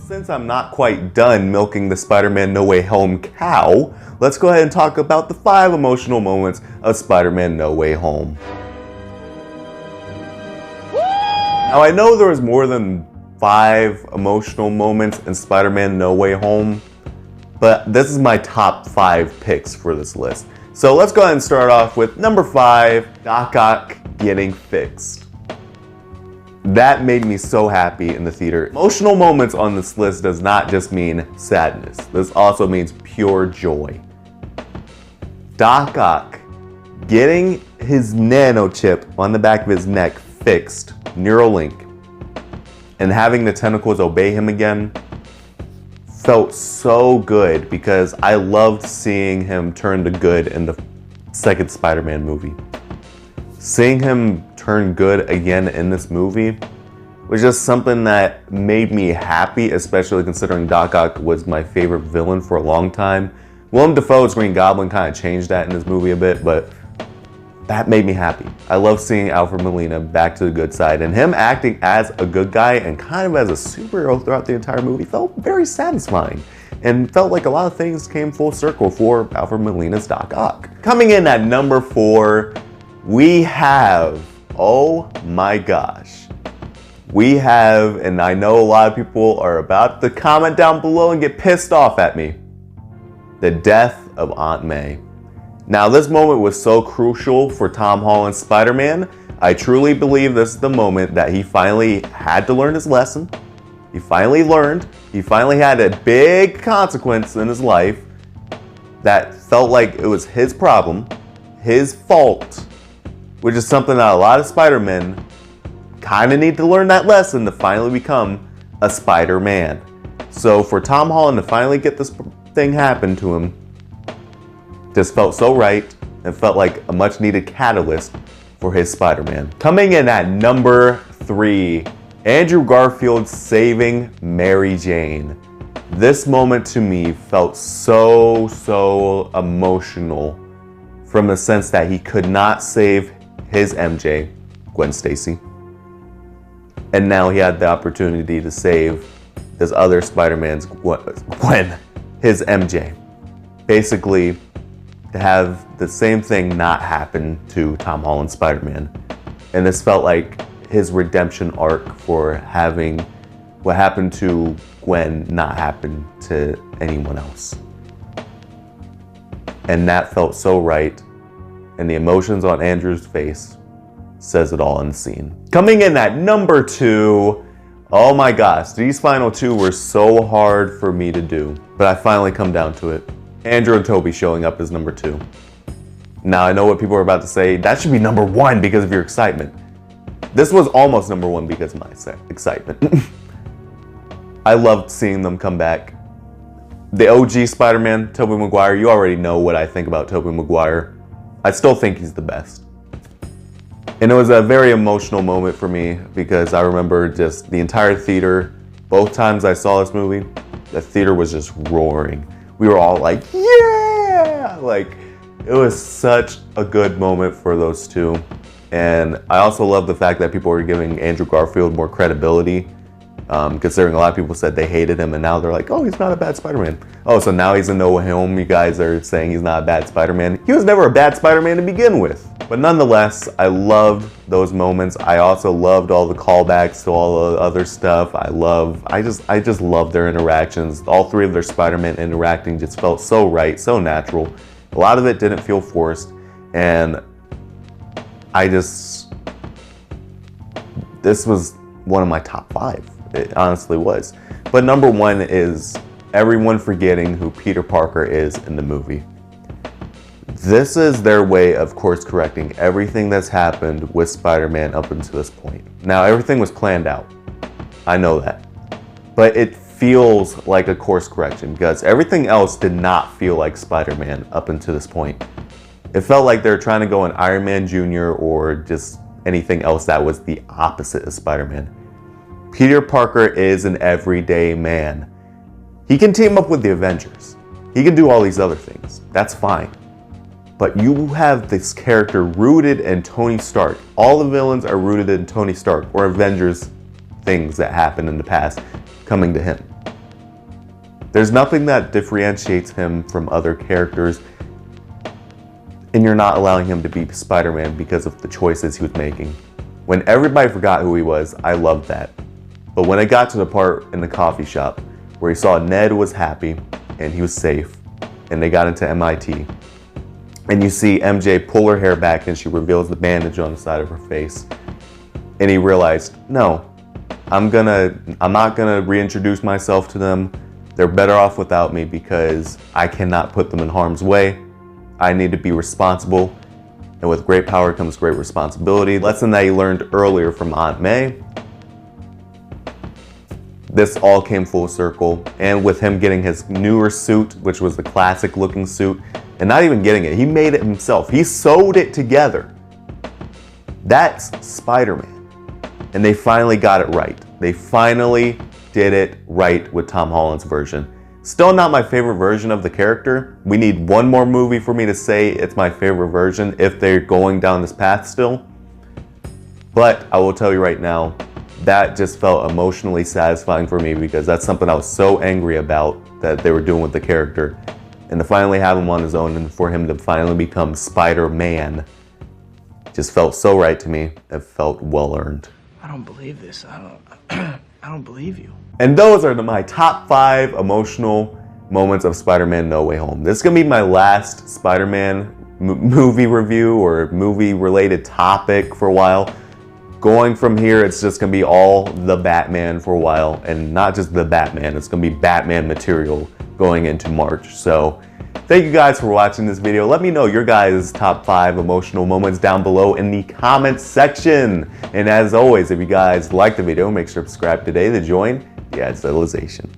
Since I'm not quite done milking the Spider-Man No Way Home cow, let's go ahead and talk about the 5 emotional moments of Spider-Man No Way Home. Now I know there was more than 5 emotional moments in Spider-Man No Way Home, but this is my top 5 picks for this list. So let's go ahead and start off with number 5, Doc Ock getting fixed. That made me so happy in the theater. Emotional moments on this list does not just mean sadness. This also means pure joy. Doc Ock getting his nanochip on the back of his neck fixed, Neuralink, and having the tentacles obey him again felt so good because I loved seeing him turn to good in the second Spider-Man movie. Seeing him turn good again in this movie was just something that made me happy, especially considering Doc Ock was my favorite villain for a long time. Willem Dafoe's Green Goblin kind of changed that in this movie a bit, but that made me happy. I love seeing Alfred Molina back to the good side, and him acting as a good guy and kind of as a superhero throughout the entire movie felt very satisfying, and felt like a lot of things came full circle for Alfred Molina's Doc Ock. Coming in at number 4, we have, oh my gosh, we have, and I know a lot of people are about to comment down below and get pissed off at me, the death of Aunt May. Now this moment was so crucial for Tom Holland's Spider-Man. I truly believe this is the moment that he finally had to learn his lesson. He finally learned. He finally had a big consequence in his life that felt like it was his problem, his fault, which is something that a lot of Spider-Men kind of need to learn that lesson to finally become a Spider-Man. So for Tom Holland to finally get this thing happen to him just felt so right and felt like a much needed catalyst for his Spider-Man. Coming in at number 3, Andrew Garfield saving Mary Jane. This moment to me felt so emotional from the sense that he could not save his MJ, Gwen Stacy. And now he had the opportunity to save this other Spider-Man's Gwen, his MJ. Basically, to have the same thing not happen to Tom Holland's Spider-Man. And this felt like his redemption arc for having what happened to Gwen not happen to anyone else. And that felt so right. And the emotions on Andrew's face says it all in the scene. Coming in at number 2, oh my gosh, these final 2 were so hard for me to do, but I finally come down to it. Andrew and Tobey showing up as number 2. Now I know what people are about to say, that should be number 1 because of your excitement. This was almost number 1 because of my excitement. I loved seeing them come back. The OG Spider-Man, Tobey Maguire, you already know what I think about Tobey Maguire. I still think he's the best. And it was a very emotional moment for me because I remember just the entire theater, both times I saw this movie, the theater was just roaring. We were all like, yeah! Like, it was such a good moment for those two. And I also love the fact that people were giving Andrew Garfield more credibility, considering a lot of people said they hated him, and now they're like, oh, he's not a bad Spider-Man. Oh, so now he's in No Way Home, you guys are saying he's not a bad Spider-Man. He was never a bad Spider-Man to begin with. But nonetheless, I loved those moments. I also loved all the callbacks to all the other stuff. I just love their interactions. All 3 of their Spider-Man interacting just felt so right, so natural. A lot of it didn't feel forced. And this was one of my top 5. It honestly was. But number 1 is everyone forgetting who Peter Parker is in the movie. This is their way of course correcting everything that's happened with Spider-Man up until this point. Now, everything was planned out. I know that. But it feels like a course correction because everything else did not feel like Spider-Man up until this point. It felt like they were trying to go in Iron Man Jr. or just anything else that was the opposite of Spider-Man. Peter Parker is an everyday man. He can team up with the Avengers. He can do all these other things. That's fine. But you have this character rooted in Tony Stark. All the villains are rooted in Tony Stark or Avengers things that happened in the past coming to him. There's nothing that differentiates him from other characters, and you're not allowing him to be Spider-Man because of the choices he was making. When everybody forgot who he was, I loved that. But when it got to the part in the coffee shop where he saw Ned was happy and he was safe, and they got into MIT, and you see MJ pull her hair back and she reveals the bandage on the side of her face, and he realized, no, I'm not gonna reintroduce myself to them. They're better off without me because I cannot put them in harm's way. I need to be responsible, and with great power comes great responsibility. Lesson that he learned earlier from Aunt May. This all came full circle, and with him getting his newer suit, which was the classic looking suit, and not even getting it, he made it himself. He sewed it together. That's Spider-Man. And they finally got it right. They finally did it right with Tom Holland's version. Still not my favorite version of the character. We need one more movie for me to say it's my favorite version if they're going down this path still. But I will tell you right now, that just felt emotionally satisfying for me because that's something I was so angry about that they were doing with the character. And to finally have him on his own and for him to finally become Spider-Man just felt so right to me. It felt well earned. I don't believe this. I don't believe you. And those are my top 5 emotional moments of Spider-Man No Way Home. This is going to be my last Spider-Man movie review or movie-related topic for a while. Going from here, it's just going to be all the Batman for a while. And not just the Batman, it's going to be Batman material going into March. So thank you guys for watching this video. Let me know your guys' top 5 emotional moments down below in the comments section. And as always, if you guys like the video, make sure to subscribe today to join the Ad Civilization.